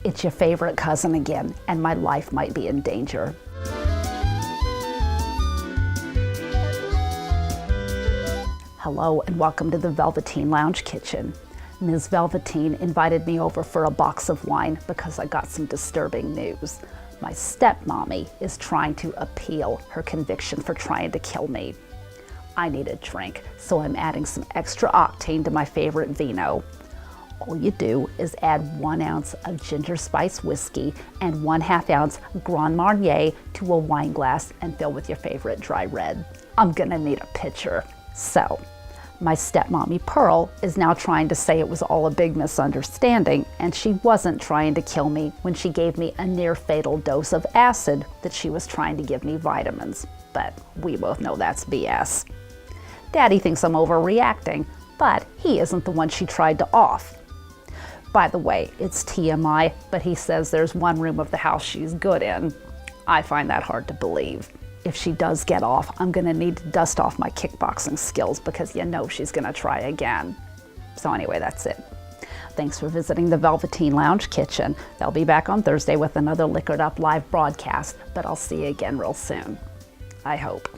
It's your favorite cousin again, and my life might be in danger. Hello and welcome to the Velveteen Lounge Kitchen. Ms. Velveteen invited me over for a box of wine because I got some disturbing news. My stepmommy is trying to appeal her conviction for trying to kill me. I need a drink, so I'm adding some extra octane to my favorite vino. All you do is add 1 ounce of ginger spice whiskey and 1/2 ounce Grand Marnier to a wine glass and fill with your favorite dry red. I'm gonna need a pitcher. So, my stepmommy Pearl is now trying to say it was all a big misunderstanding and she wasn't trying to kill me when she gave me a near fatal dose of acid that she was trying to give me vitamins. But we both know that's BS. Daddy thinks I'm overreacting, but he isn't the one she tried to off. By the way, it's TMI, but he says there's one room of the house she's good in. I find that hard to believe. If she does get off, I'm gonna need to dust off my kickboxing skills because you know she's gonna try again. So anyway, that's it. Thanks for visiting the Velveteen Lounge Kitchen. They'll be back on Thursday with another Liquored Up live broadcast, but I'll see you again real soon. I hope.